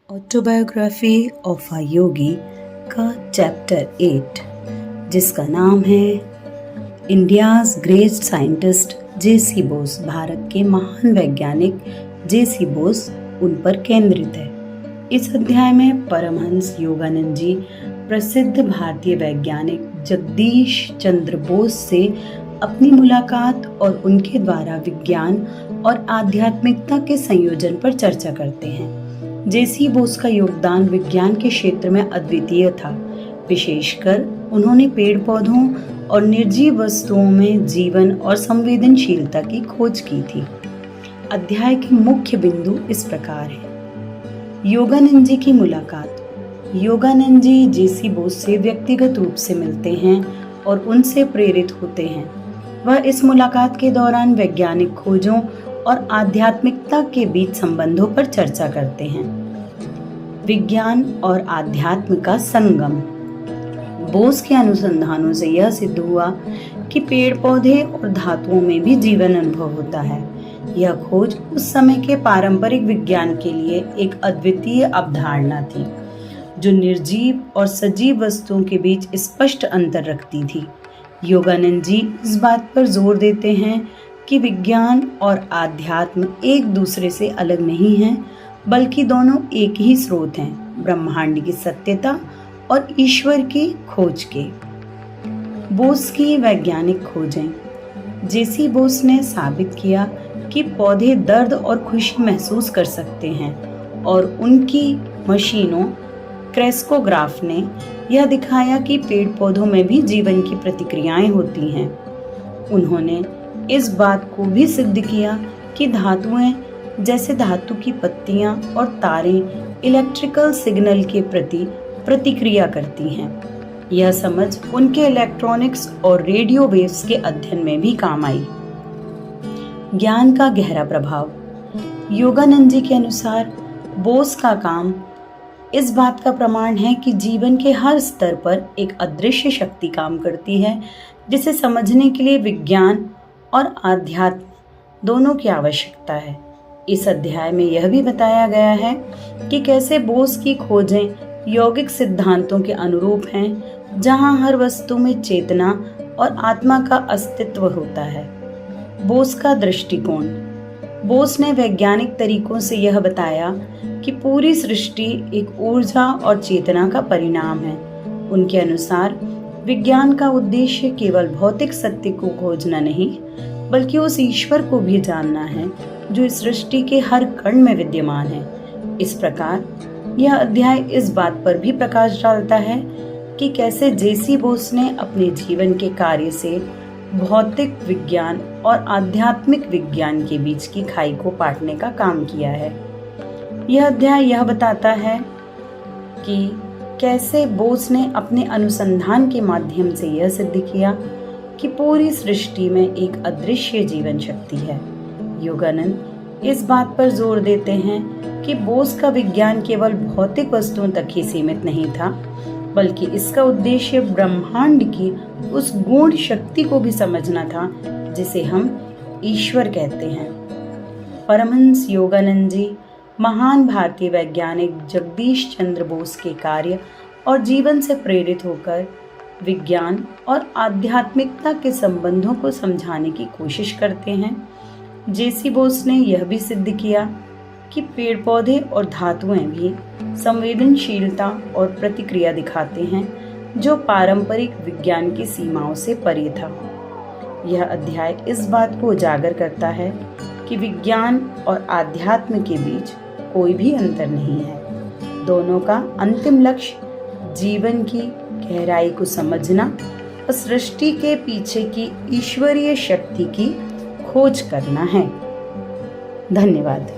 Autobiography of a योगी का chapter 8 जिसका नाम है India's great scientist JC. Bose, Bharat के महान वैज्ञानिक जे.सी. बोस उन पर केंद्रित है। इस अध्याय में परमहंस योगानंद जी प्रसिद्ध भारतीय वैज्ञानिक जगदीश चंद्र बोस से अपनी मुलाकात और उनके द्वारा विज्ञान और आध्यात्मिकता के संयोजन पर चर्चा करते हैं। जे.सी. बोस का योगदान विज्ञान के क्षेत्र में अद्वितीय था। विशेषकर उन्होंने पेड़ पौधों और निर्जीव वस्तुओं में जीवन और संवेदनशीलता की खोज की थी। अध्याय के मुख्य बिंदु इस प्रकार हैं। योगानंद जी की मुलाकात। योगानंद जी जे.सी. बोस से व्यक्तिगत रूप से मिलते हैं और उनसे प्रेरित होते हैं। वह इस मुलाकात के दौरान वैज्ञानिक खोजों और आध्यात्मिकता के बीच संबंधों पर चर्चा करते हैं। विज्ञान और आध्यात्म का संगम। बोस के अनुसंधानों से यह सिद्ध हुआ कि पेड़ पौधे और धातुओं में भी जीवन अनुभव होता है। यह खोज उस समय के पारंपरिक विज्ञान के लिए एक अद्वितीय अवधारणा थी, जो निर्जीव और सजीव वस्तुओं के बीच स्पष्ट अंतर रखती थी। योगानंद जी इस बात पर जोर देते हैं कि विज्ञान और आध्यात्म एक दूसरे से अलग नहीं हैं, बल्कि दोनों एक ही स्रोत हैं, ब्रह्मांड की सत्यता और ईश्वर की खोज के। बोस की वैज्ञानिक खोजें। जे.सी. बोस ने साबित किया कि पौधे दर्द और खुशी महसूस कर सकते हैं और उनकी मशीनों क्रेस्कोग्राफ ने यह दिखाया कि पेड़ पौधों में भी जीवन की प्रतिक्रियाएं होती हैं। उन्होंने इस बात को भी सिद्ध किया कि धातुएं जैसे धातु की पत्तियां और तारें इलेक्ट्रिकल सिग्नल के प्रति प्रतिक्रिया करती हैं। यह समझ उनके इलेक्ट्रॉनिक्स और रेडियो वेव्स के अध्ययन में भी काम आई। ज्ञान का गहरा प्रभाव। योगानंद जी के अनुसार बोस का काम इस बात का प्रमाण है कि जीवन के हर स्तर पर एक अदृश्य शक्ति काम करती है, जिसे समझने के लिए विज्ञान और आध्यात्म दोनों की आवश्यकता है। इस अध्याय में यह भी बताया गया है कि कैसे बोस की खोजें यौगिक सिद्धांतों के अनुरूप हैं, जहां हर वस्तु में चेतना और आत्मा का अस्तित्व होता है। बोस का दृष्टिकोण। बोस ने वैज्ञानिक तरीकों से यह बताया कि पूरी सृष्टि एक ऊर्जा और चेतना का परिणाम है। उनके अनुसार विज्ञान का उद्देश्य केवल भौतिक सत्य को खोजना नहीं, बल्कि उस ईश्वर को भी जानना है जो इस सृष्टि के हर कण में विद्यमान है। इस प्रकार यह अध्याय इस बात पर भी प्रकाश डालता है कि कैसे जे.सी. बोस ने अपने जीवन के कार्य से भौतिक विज्ञान और आध्यात्मिक विज्ञान के बीच की खाई को पाटने का काम किया है। यह अध्याय यह बताता है कि कैसे बोस ने अपने अनुसंधान के माध्यम से यह सिद्ध किया कि पूरी सृष्टि में एक अदृश्य जीवन शक्ति है। योगानंद इस बात पर जोर देते हैं कि बोस का विज्ञान केवल भौतिक वस्तुओं तक ही सीमित नहीं था, बल्कि इसका उद्देश्य ब्रह्मांड की उस गूढ़ शक्ति को भी समझना था जिसे हम ईश्वर कहते हैं। परमहंस योगानंद जी महान भारतीय वैज्ञानिक जगदीश चंद्र बोस के कार्य और जीवन से प्रेरित होकर विज्ञान और आध्यात्मिकता के संबंधों को समझाने की कोशिश करते हैं। जे.सी. बोस ने यह भी सिद्ध किया कि पेड़ पौधे और धातुएं भी संवेदनशीलता और प्रतिक्रिया दिखाते हैं, जो पारंपरिक विज्ञान की सीमाओं से परे था। यह अध्याय इस बात को उजागर करता है कि विज्ञान और आध्यात्म के बीच कोई भी अंतर नहीं है। दोनों का अंतिम लक्ष्य जीवन की गहराई को समझना और सृष्टि के पीछे की ईश्वरीय शक्ति की खोज करना है। धन्यवाद।